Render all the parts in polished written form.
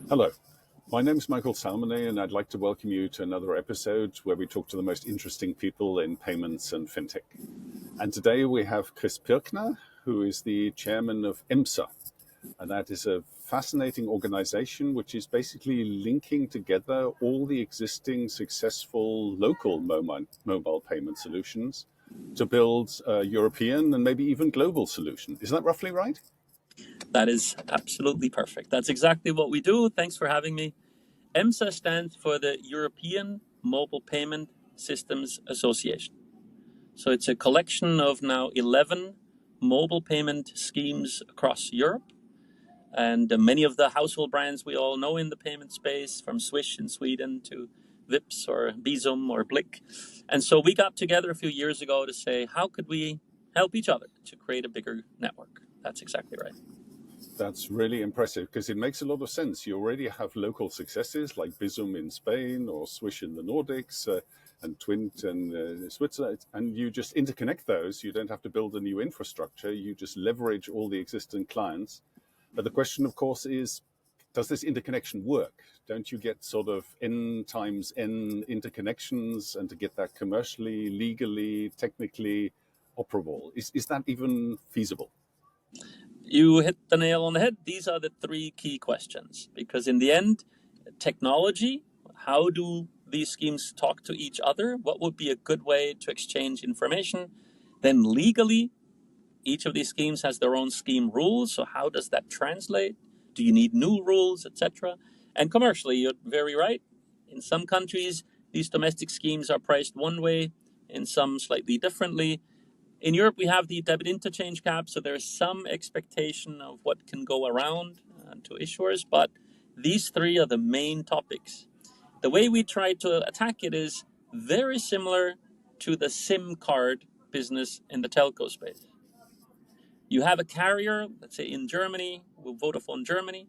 Hello, my name is Michael Salmone, and I'd like to welcome you to another episode where we talk to the most interesting people in payments and fintech. And today we have Chris Pirkner, who is the chairman of EMPSA, and that is a fascinating organization which is basically linking together all the existing successful local mobile payment solutions to build a European and maybe even global solution. Is that roughly right? That is absolutely perfect. That's exactly what we do. Thanks for having me. EMSA stands for the European Mobile Payment Systems Association. So it's a collection of now 11 mobile payment schemes across Europe. And many of the household brands we all know in the payment space, from Swish in Sweden to Vips or Bizum or Blick. And so we got together a few years ago to say, how could we help each other to create a bigger network? That's exactly right. That's really impressive because it makes a lot of sense. You already have local successes like Bizum in Spain or Swish in the Nordics and Twint in Switzerland, and you just interconnect those. You don't have to build a new infrastructure. You just leverage all the existing clients. But the question, of course, is, does this interconnection work? Don't you get sort of N times N interconnections, and to get that commercially, legally, technically operable? Is that even feasible? You hit the nail on the head. These are the three key questions, because in the end, technology, how do these schemes talk to each other? What would be a good way to exchange information? Then legally, each of these schemes has their own scheme rules. So how does that translate? Do you need new rules, etc.? And commercially, you're very right. In some countries, these domestic schemes are priced one way, in some slightly differently. In Europe, we have the debit interchange cap, so there's some expectation of what can go around to issuers, but these three are the main topics. The way we try to attack it is very similar to the SIM card business in the telco space. You have a carrier, let's say in Germany, with Vodafone Germany,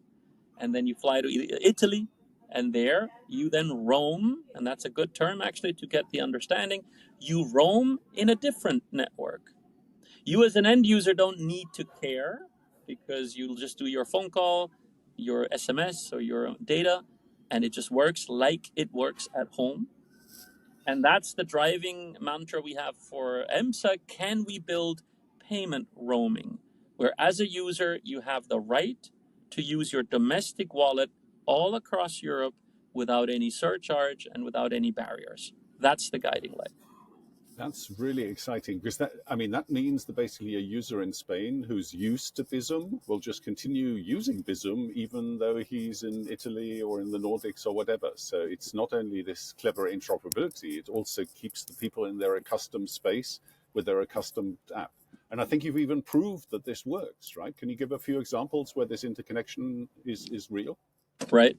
and then you fly to Italy, and there you then roam, and that's a good term actually to get the understanding. You roam in a different network. You as an end user don't need to care, because you'll just do your phone call, your SMS or your data, and it just works like it works at home. And that's the driving mantra we have for EMSA. Can we build payment roaming, where as a user, you have the right to use your domestic wallet all across Europe without any surcharge and without any barriers? That's the guiding light. That's really exciting because that means that basically a user in Spain who's used to Bizum will just continue using Bizum even though he's in Italy or in the Nordics or whatever. So it's not only this clever interoperability, it also keeps the people in their accustomed space with their accustomed app. And I think you've even proved that this works, right? Can you give a few examples where this interconnection is real? Right.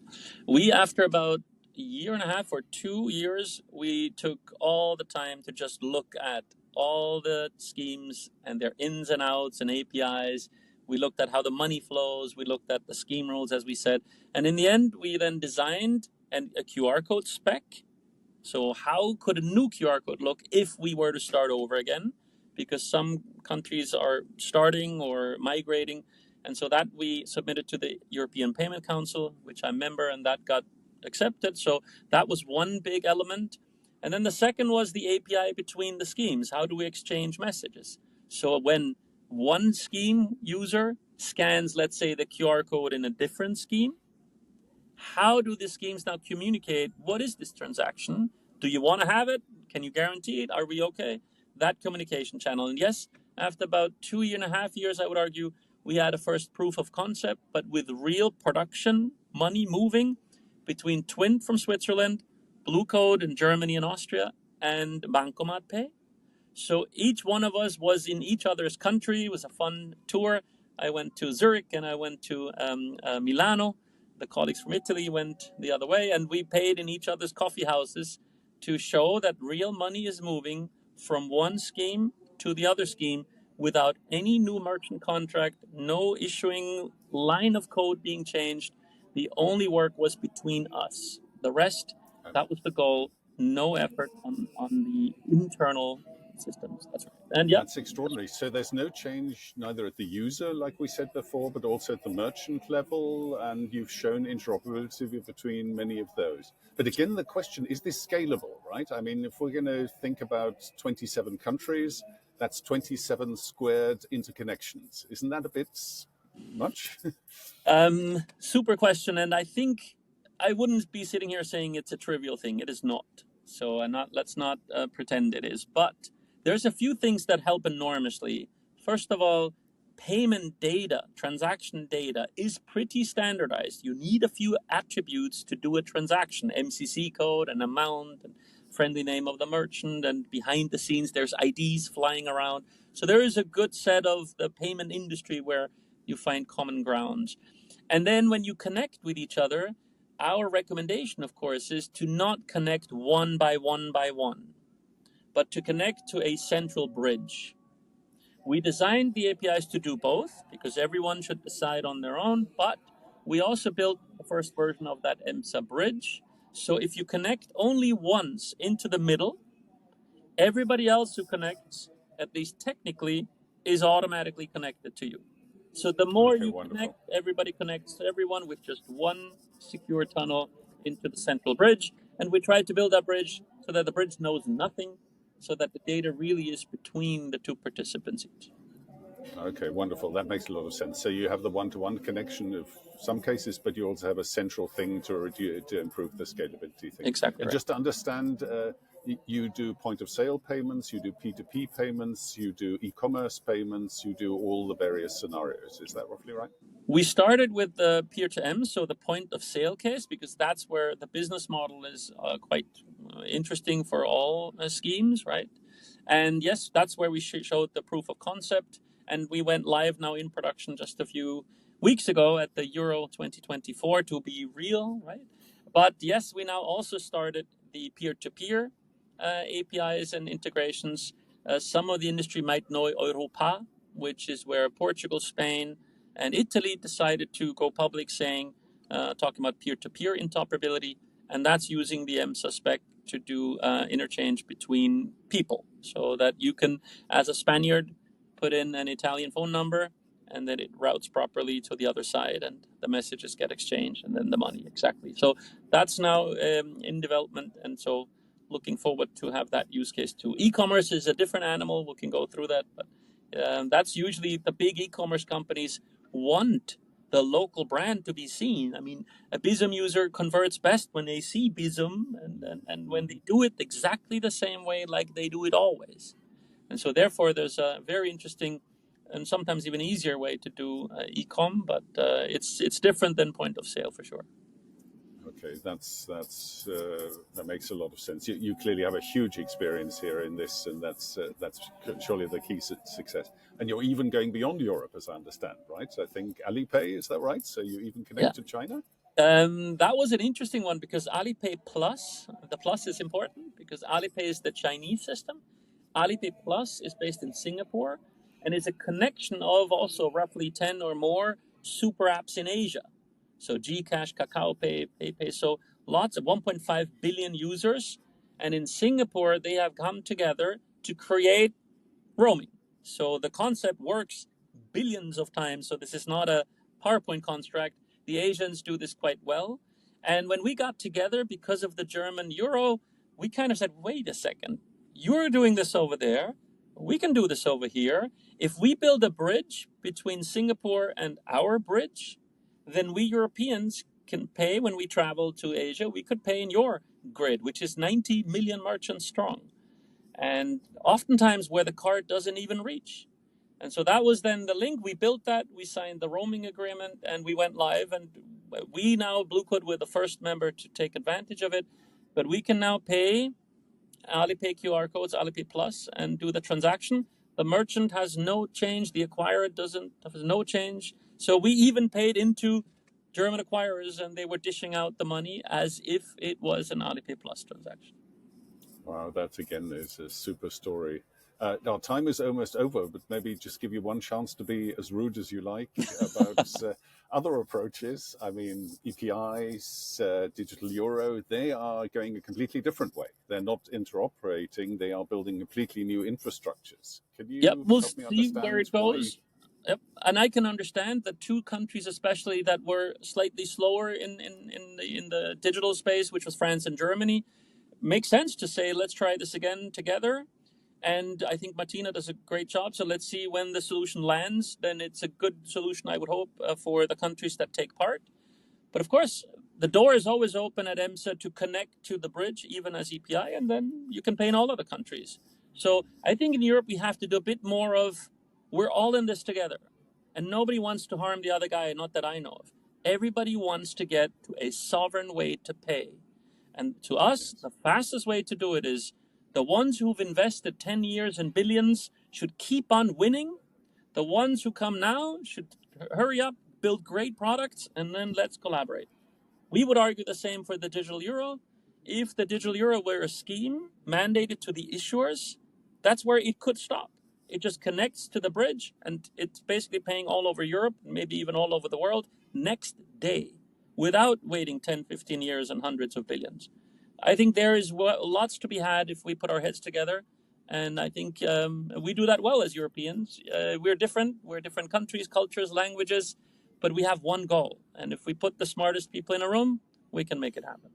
We, after about a year and a half or 2 years, we took all the time to just look at all the schemes and their ins and outs and APIs. We looked at how the money flows. We looked at the scheme rules, as we said. And in the end, we then designed a QR code spec. So how could a new QR code look if we were to start over again? Because some countries are starting or migrating. And so that we submitted to the European Payment Council, which I'm a member, and that got accepted. So that was one big element. And then the second was the API between the schemes. How do we exchange messages? So when one scheme user scans, let's say, the QR code in a different scheme, how do the schemes now communicate? What is this transaction? Do you want to have it? Can you guarantee it? Are we okay? That communication channel. And yes, after about 2.5 years, I would argue, we had a first proof of concept, but with real production money moving between Twint from Switzerland, Blue Code in Germany and Austria, and Bancomat Pay. So each one of us was in each other's country. It was a fun tour. I went to Zurich and I went to Milano. The colleagues from Italy went the other way, and we paid in each other's coffee houses to show that real money is moving from one scheme to the other scheme without any new merchant contract, no issuing line of code being changed. The only work was between us. The rest, that was the goal. No effort on the internal systems. That's right. And yeah, That's extraordinary. So there's no change neither at the user, like we said before, but also at the merchant level. And you've shown interoperability between many of those. But again, the question, is this scalable, right? I mean, if we're going to think about 27 countries, that's 27 squared interconnections. Isn't that a bit much? super question. And I think I wouldn't be sitting here saying it's a trivial thing. It is not. So let's not pretend it is. But there's a few things that help enormously. First of all, payment data, transaction data is pretty standardized. You need a few attributes to do a transaction: MCC code, an amount, and friendly name of the merchant, and behind the scenes there's IDs flying around. So there is a good set of the payment industry where you find common grounds. And then when you connect with each other, our recommendation, of course, is to not connect one by one by one, but to connect to a central bridge. We designed the APIs to do both because everyone should decide on their own, but we also built the first version of that EMPSA bridge. So if you connect only once into the middle, everybody else who connects, at least technically, is automatically connected to you. So the more Okay, you wonderful. connect, everybody connects to everyone with just one secure tunnel into the central bridge. And we tried to build that bridge so that the bridge knows nothing, so that the data really is between the two participants each. Okay, wonderful. That makes a lot of sense. So you have the one-to-one connection of some cases, but you also have a central thing to improve the scalability thing. Exactly And right. just to understand, you do point-of-sale payments, you do P2P payments, you do e-commerce payments, you do all the various scenarios. Is that roughly right? We started with the peer-to-M, so the point of sale case, because that's where the business model is quite interesting for all schemes, right? And yes, that's where we showed the proof of concept, and we went live now in production just a few weeks ago at the Euro 2024 to be real, right? But yes, we now also started the peer-to-peer APIs and integrations. Some of the industry might know Europa, which is where Portugal, Spain, and Italy decided to go public saying, talking about peer-to-peer interoperability, and that's using the EMPSA spec to do interchange between people, so that you can, as a Spaniard, put in an Italian phone number, and then it routes properly to the other side, and the messages get exchanged, and then the money, exactly. So that's now in development, and so looking forward to have that use case too. E-commerce is a different animal. We can go through that, but that's usually the big e-commerce companies want the local brand to be seen. I mean, a Bizum user converts best when they see Bizum and when they do it exactly the same way like they do it always. And so therefore there's a very interesting and sometimes even easier way to do e-com, but it's different than point of sale for sure. Okay, that makes a lot of sense. You clearly have a huge experience here in this, and that's surely the key success. And you're even going beyond Europe, as I understand, right? So I think Alipay, is that right? So you even connect to China? That was an interesting one because Alipay Plus, the plus is important because Alipay is the Chinese system. Alipay Plus is based in Singapore and is a connection of also roughly 10 or more super apps in Asia. So Gcash, KakaoPay, PayPay, so lots of 1.5 billion users. And in Singapore, they have come together to create roaming. So the concept works billions of times. So this is not a PowerPoint construct. The Asians do this quite well. And when we got together because of the German euro, we kind of said, wait a second, you're doing this over there. We can do this over here. If we build a bridge between Singapore and our bridge, then we Europeans can pay when we travel to Asia. We could pay in your grid, which is 90 million merchants strong, and oftentimes where the card doesn't even reach. And so that was then the link. We built that, we signed the roaming agreement, and we went live. And we now, Bluecoat, were the first member to take advantage of it. But we can now pay Alipay QR codes, Alipay Plus, and do the transaction. The merchant has no change. The acquirer has no change. So we even paid into German acquirers, and they were dishing out the money as if it was an Alipay Plus transaction. Wow, that again is a super story. Our time is almost over, but maybe just give you one chance to be as rude as you like about other approaches. I mean, EPIs, digital euro, they are going a completely different way. They're not interoperating, they are building completely new infrastructures. Can Yep, you we'll help me see where understand it why? goes. Yep, and I can understand that two countries, especially that were slightly slower in the digital space, which was France and Germany, makes sense to say let's try this again together. And I think Martina does a great job. So let's see when the solution lands. Then it's a good solution, I would hope, for the countries that take part. But of course, the door is always open at EMPSA to connect to the bridge, even as EPI, and then you can pay in all other countries. So I think in Europe we have to do a bit more of we're all in this together, and nobody wants to harm the other guy, not that I know of. Everybody wants to get to a sovereign way to pay. And to us, Yes. the fastest way to do it is the ones who've invested 10 years and billions should keep on winning. The ones who come now should hurry up, build great products, and then let's collaborate. We would argue the same for the digital euro. If the digital euro were a scheme mandated to the issuers, that's where it could stop. It just connects to the bridge, and it's basically paying all over Europe, maybe even all over the world, next day, without waiting 10, 15 years and hundreds of billions. I think there is lots to be had if we put our heads together. And I think we do that well as Europeans. We're different countries, cultures, languages, but we have one goal. And if we put the smartest people in a room, we can make it happen.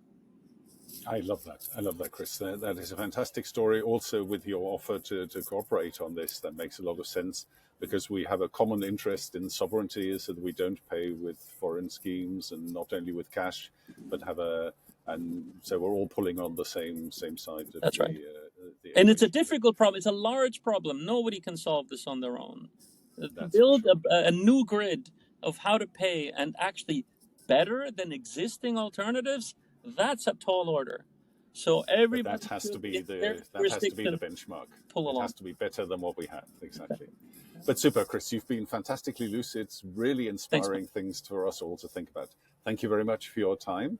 I love that. I love that, Chris. That is a fantastic story. Also, with your offer to cooperate on this, that makes a lot of sense because we have a common interest in sovereignty, so that we don't pay with foreign schemes and not only with cash, but and so we're all pulling on the same side of That's right. the And it's a equation. difficult problem. It's a large problem. Nobody can solve this on their own. To That's for build sure. a new grid of how to pay and actually better than existing alternatives, that's a tall order. So But everybody should, in their that has to be the jurisdiction, benchmark. pull It has along. to be better than what we have. Exactly. But super, Chris, you've been fantastically lucid, really Thanks, man. inspiring things for us all to think about. Thank you very much for your time.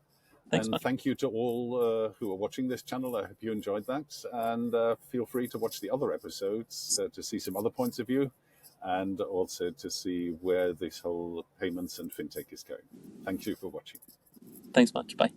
Thanks, And man. thank you to all who are watching this channel. I hope you enjoyed that. And feel free to watch the other episodes to see some other points of view and also to see where this whole payments and fintech is going. Thank you for watching. Thanks much. Bye.